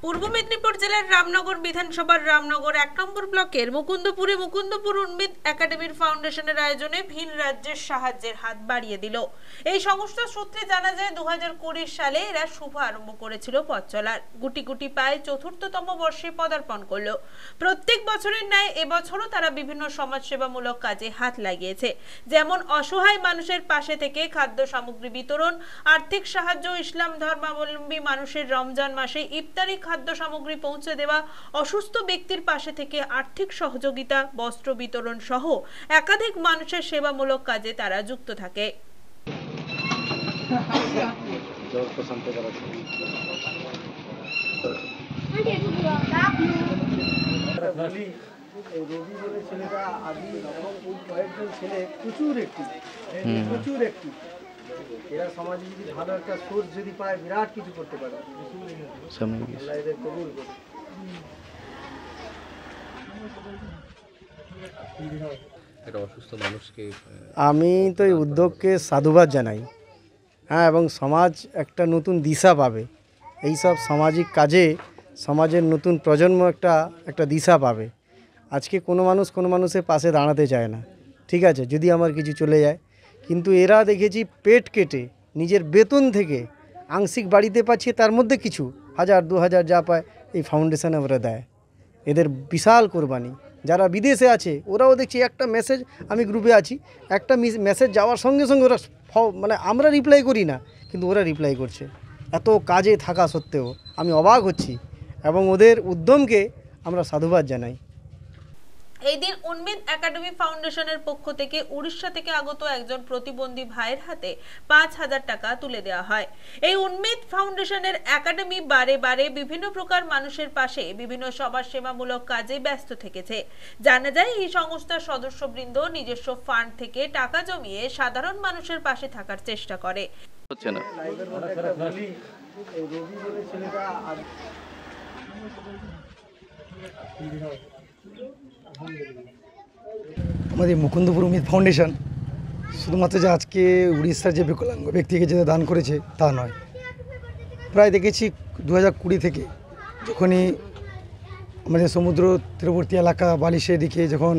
পূর্ব মেদিনীপুর জেলার রামনগর বিধানসভার রামনগর ১ নম্বর ব্লকের মুকুন্দপুরে মুকুন্দপুর উন্মিত একাডেমির ফাউন্ডেশনের আয়োজনে ভিন রাজ্যের সাহায্যের হাত বাড়িয়ে দিল। এই সংস্থা সূত্রে জানা যায় ২০২০ সালে এরা শুভ আরম্ভ করেছিল পথ চলার। গুটি গুটি পায় চতুর্থতম বর্ষে পদার্পণ করলো। প্রত্যেক বছরের ন্যায় এবছরও তারা বিভিন্ন সমাজসেবামূলক কাজে হাত লাগিয়েছে, যেমন অসহায় মানুষের পাশে থেকে খাদ্য সামগ্রী বিতরণ, আর্থিক সাহায্য, ইসলাম ধর্মাবলম্বী মানুষের রমজান মাসে ইফতারি খাদ্য সামগ্রী পৌঁছে দেওয়া, অসুস্থ ব্যক্তির পাশে থেকে আর্থিক সহযোগিতা, বস্ত্র বিতরণ সহ একাধিক মানুষের সেবামূলক কাজে তারা যুক্ত থাকে। এরা সমাজে যদি ভালো একটা সোর্স যদি পায়, বিরাট কিছু করতে পারে। আমি তো এই উদ্যোগকে সাধুবাদ জানাই। হ্যাঁ, এবং সমাজ একটা নতুন দিশা পাবে। এই সব সামাজিক কাজে সমাজের নতুন প্রজন্ম একটা দিশা পাবে। আজকে কোনো মানুষ কোনো মানুষের পাশে দাঁড়াতে চায় না, ঠিক আছে, যদি আমার কিছু চলে যায়, কিন্তু এরা দেখেছি পেট কেটে নিজের বেতন থেকে আংশিক বাড়িতে পাচ্ছে, তার মধ্যে কিছু 1000-2000 যা পায় এই ফাউন্ডেশনে ওরা দেয়। এদের বিশাল কোরবানি। যারা বিদেশে আছে ওরাও দেখছি একটা মেসেজ, আমি গ্রুপে আছি, একটা মেসেজ যাওয়ার সঙ্গে সঙ্গে ওরা মানে আমরা রিপ্লাই করি না, কিন্তু ওরা রিপ্লাই করছে। এত কাজে থাকা সত্ত্বেও আমি অবাক হচ্ছি এবং ওদের উদ্যমকে আমরা সাধুবাদ জানাই। এই দিন উন্মিত একাডেমি ফাউন্ডেশনের পক্ষ থেকে উড়িষ্যা থেকে আগত একজন প্রতিবন্ধী ভাইয়ের হাতে ৫,০০০ টাকা তুলে দেওয়া হয়। এই উন্মিত ফাউন্ডেশনের একাডেমি বারে বারে বিভিন্ন প্রকার মানুষের পাশে বিভিন্ন সমাজসেবামূলক কাজে ব্যস্ত থেকেছে। জানা যায় এই সংস্থার সদস্যবৃন্দ নিজস্ব ফান্ড থেকে টাকা জমিয়ে সাধারণ মানুষের পাশে থাকার চেষ্টা করে। আমাদের মুকুন্দপুর উন্মিত ফাউন্ডেশন শুধুমাত্র যে আজকে উড়িষ্যার যে বিকলাঙ্গ ব্যক্তিকে যে দান করেছে তা নয়, প্রায় দেখেছি 2020 থেকে যখনই আমাদের সমুদ্র তীরবর্তী এলাকা বালিশের দিকে যখন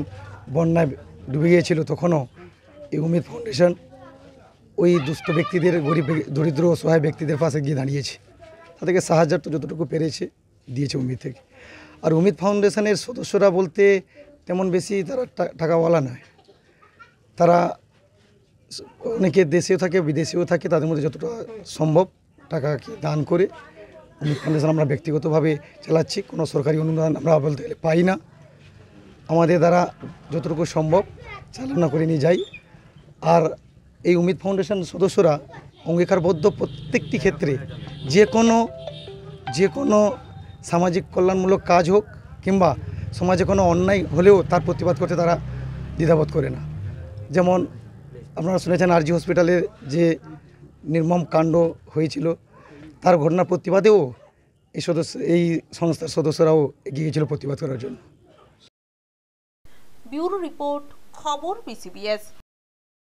বন্যায় ডুবে গিয়েছিল, তখনও এই উন্মিত ফাউন্ডেশন ওই দুস্থ ব্যক্তিদের, গরিব দরিদ্র অসহায় ব্যক্তিদের পাশে গিয়ে দাঁড়িয়েছে। তাদেরকে সাহায্য তো যতটুকু পেরেছে দিয়েছে উন্মিত থেকে। আর উন্মিত ফাউন্ডেশনের সদস্যরা বলতে তেমন বেশি তারা টাকাওয়ালা নয়, তারা অনেকে দেশেও থাকে বিদেশেও থাকে, তাদের মধ্যে যতটা সম্ভব টাকাকে দান করে উন্মিত ফাউন্ডেশন আমরা ব্যক্তিগতভাবে চালাচ্ছি। কোনো সরকারি অনুদান আমরা বলতে গেলে পাই না, আমাদের দ্বারা যতটুকু সম্ভব চালনা করে নিয়ে যাই। আর এই উন্মিত ফাউন্ডেশন সদস্যরা অঙ্গীকারবদ্ধ প্রত্যেকটি ক্ষেত্রে যে কোনো সামাজিক কল্যাণমূলক কাজ হোক কিংবা সমাজে কোনো অন্যায় হলেও তার প্রতিবাদ করতে তারা দ্বিধাবোধ করে না। যেমন আপনারা শুনেছেন আরজি হসপিটালের যে নির্মম কাণ্ড হয়েছিল, তার ঘটনার প্রতিবাদেও এই সংস্থার সদস্যরাও এগিয়ে গিয়েছিল প্রতিবাদ করার জন্য। ব্যুরো রিপোর্ট, খবর BCBS।